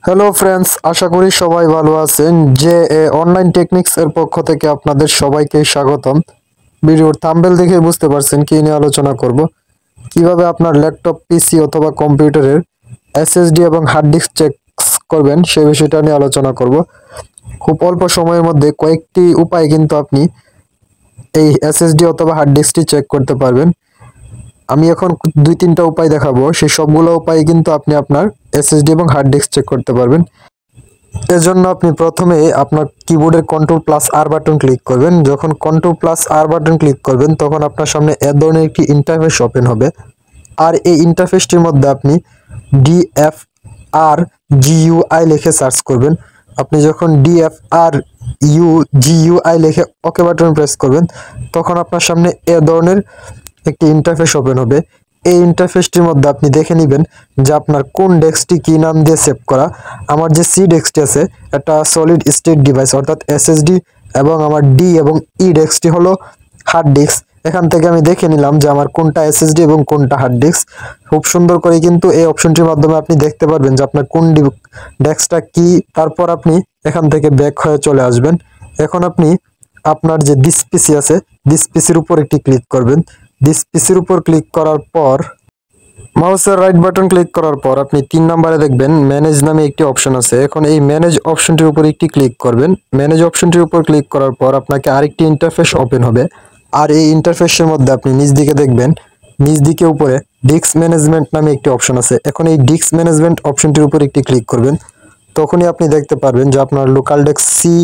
Hello friends, আশা করি সবাই ভালো আছেন। যে অনলাইন টেকনিক্স এর পক্ষ থেকে আপনাদের সবাইকে স্বাগতম। ভিডিওর থাম্বনেল দেখে বুঝতে পারছেন কি নিয়ে আলোচনা করব। কিভাবে আপনার ল্যাপটপ, পিসি অথবা কম্পিউটারের এসএসডি এবং হার্ড ডিস্ক চেক করবেন সেই বিষয়টা নিয়ে আলোচনা করব। খুব অল্প সময়ের মধ্যে কয়েকটি উপায় কিন্তু আপনি এই এসএসডি অথবা হার্ড ডিস্কটি চেক করতে পারবেন। আমি এখন দুই তিনটা উপায় দেখাবো, সেই সবগুলো উপায় কিন্তু আপনি আপনার এসএসডি এবং হার্ড ডিস্ক চেক করতে পারবেন। এজন্য আপনি প্রথমে আপনার কিবোর্ডের কন্ট্রোল+আর বাটন ক্লিক করবেন। যখন কন্ট্রোল+আর বাটন ক্লিক করবেন তখন আপনার সামনে এ ধরনের একটি ইন্টারফেস ওপেন হবে। আর এই ইন্টারফেসটির মধ্যে আপনি DFR-GUI লিখে সার্চ করবেন। আপনি যখন DFR-GUI লিখে ওকে বাটন প্রেস করবেন তখন আপনার সামনে এ ধরনের একটি ইন্টারফেস ওপেন হবে। এই ইন্টারফেসটির মধ্যে আপনি দেখে নেবেন যে আপনার কোন ডেস্কটি কি নাম দিয়ে সেভ করা। আমার যে সি ডেস্কটি আছে এটা সলিড স্টেট ডিভাইস অর্থাৎ এসএসডি, এবং আমার ডি এবং ই ডেস্কটি হলো হার্ড ডিস্ক। এখান থেকে আমি দেখে নিলাম যে আমার কোনটা এসএসডি এবং কোনটা হার্ড ডিস্ক। খুব সুন্দর করে কিন্তু এই অপশনটির মাধ্যমে আপনি দেখতে পারবেন যে আপনার কোন ডেস্কটা কি। তারপর আপনি এখান থেকে ব্যাক হয়ে চলে আসবেন। এখন আপনি আপনার যে দিস পিসি আছে, দিস পিসির উপর একটি ক্লিক করবেন। দিস পিসির উপর ক্লিক করার পর মাউসের রাইট বাটন ক্লিক করার পর আপনি 3 নম্বরে দেখবেন ম্যানেজ নামে একটি অপশন আছে। এখন এই ম্যানেজ অপশনটির উপর একটি ক্লিক করবেন। ম্যানেজ অপশনটির উপর ক্লিক করার পর আপনাকে আরেকটি ইন্টারফেস ওপেন হবে। আর এই ইন্টারফেসের মধ্যে আপনি নিচ দিকে দেখবেন, নিচ দিকে উপরে ডিস্ক ম্যানেজমেন্ট নামে একটি অপশন আছে। এখন এই ডিস্ক ম্যানেজমেন্ট অপশনটির উপর একটি ক্লিক করবেন। তখনই আপনি দেখতে পারবেন যে আপনার লোকাল ডেস্ক সি,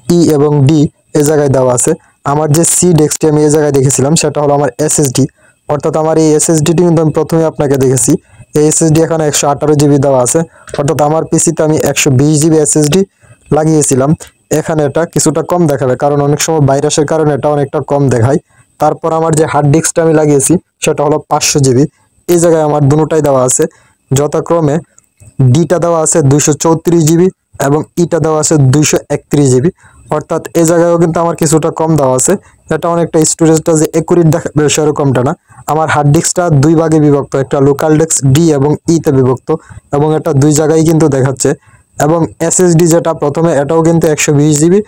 ই এবং ডি এ জায়গায় দেওয়া আছে। আমার যে সি ডেস্কটি আমি এই জায়গায় দেখেছিলাম সেটা হলো আমার এসএসডি, অর্থাৎ আমার এই এসএসডিটি কিন্তু আমি প্রথমে আপনাকে দেখেছি। এই এসএসডি এখানে 128 জিবি দেওয়া আছে, অর্থাৎ আমার পিসিতে আমি 120 জিবি এসএসডি লাগিয়েছিলাম। এখানে এটা কিছুটা কম দেখাবে, কারণ অনেক সময় ভাইরাসের কারণে এটা অনেকটা কম দেখায়। তারপর আমার যে হার্ড ডিস্কটা আমি লাগিয়েছি সেটা হলো 500 জিবি। এই জায়গায় আমার দুটোটাই দেওয়া আছে, যথাক্রমে ডিটা দেওয়া আছে 234 জিবি এবং ইটা দেওয়া আছে 231 জিবি, অর্থাৎ এই জায়গায়ও কিন্তু আমার কিছুটা কম দেওয়া আছে। এটা অনেকটা স্টোরেজটা যে একুরেট দেখাবে সেরকমটা না। আমার হার্ড ডিস্কটা দুই ভাগে বিভক্ত, একটা লোকাল ডেস্ক ডি এবং ইতে বিভক্ত, এবং এটা দুই জায়গায় কিন্তু দেখাচ্ছে। এবং এসএসডি যেটা প্রথমে এটাও কিন্তু 120 জিবি,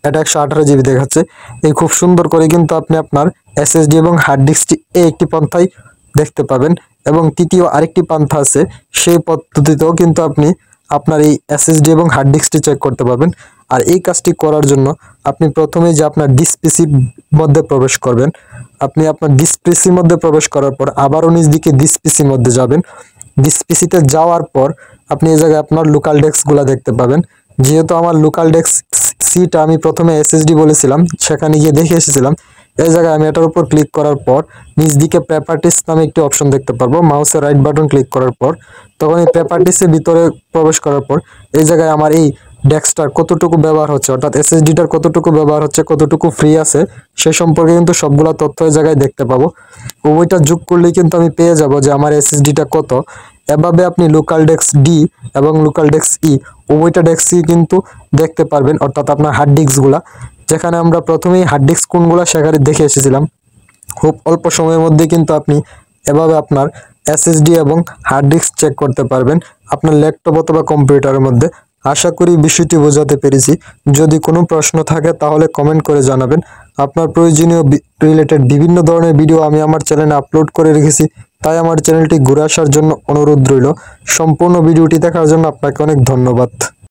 এটা 118 জিবি দেখাচ্ছে। এই খুব সুন্দর করে কিন্তু আপনি আপনার এসএসডি এবং হার্ড ডিস্কটি এই একটি পন্থায় দেখতে পাবেন। এবং তৃতীয় আরেকটি পান্থা আছে, সেই পদ্ধতিতেও কিন্তু আপনি আপনার এই এসএসডি এবং হার্ড ডিস্কটি চেক করতে পারবেন। আর এই কাজটি করার জন্য আপনি প্রথমে যে আপনার ডিস পিসির মধ্যে প্রবেশ করবেন। আপনি আপনার ডিস পিসির মধ্যে প্রবেশ করার পর আবারও নিজ দিকে ডিস পিসির মধ্যে যাবেন। ডিস পিসিতে যাওয়ার পর আপনি এই জায়গায় আপনার লোকাল ডেস্কগুলো দেখতে পাবেন। যেহেতু আমার লোকাল ডেস্ক সিটা আমি প্রথমে এসএসডি বলেছিলাম, সেখানে গিয়ে দেখে এসেছিলাম। এই জায়গায় আমি এটার উপর ক্লিক করার পর নিচ দিকে প্রপার্টিস নামে একটি অপশন দেখতে পারবো। মাউসের রাইট বাটন ক্লিক করার পর তখন এই প্রপার্টিসের ভিতরে প্রবেশ করার পর এই জায়গায় আমার এই ডেস্কটার কতটুকু ব্যবহার হচ্ছে, অর্থাৎ এসএসডিটার কতটুকু ব্যবহার হচ্ছে, কতটুকু ফ্রি আছে, সে সম্পর্কে কিন্তু সবগুলা তথ্য এই জায়গায় দেখতে পাবো। ওইটা যোগ করলেই কিন্তু আমি পেয়ে যাব যে আমার এসএসডিটা কত। এভাবে আপনি লোকাল ডেস্ক ডি এবং লোকাল ডেস্ক ই উভয়টা ডেস্কই কিন্তু দেখতে পারবেন, অর্থাৎ আপনার হার্ড ডিস্কগুলা। যেখানে আমরা প্রথমেই হার্ড ডিস্ক কোনগুলা সেখানে দেখে এসেছিলাম। খুব অল্প সময়ের মধ্যে কিন্তু আপনি এভাবে আপনার এসএসডি এবং হার্ড ডিস্ক চেক করতে পারবেন আপনার ল্যাপটপ অথবা কম্পিউটারের মধ্যে। আশা করি বিষয়টি বোঝাতে পেরেছি। যদি কোনো প্রশ্ন থাকে তাহলে কমেন্ট করে জানাবেন। আপনার প্রয়োজনীয় রিলেটেড বিভিন্ন ধরনের ভিডিও আমি আমার চ্যানেলে আপলোড করে রেখেছি, তাই আমার চ্যানেলটি ঘুরে আসার জন্য অনুরোধ রইল। সম্পূর্ণ ভিডিওটি দেখার জন্য আপনাকে অনেক ধন্যবাদ।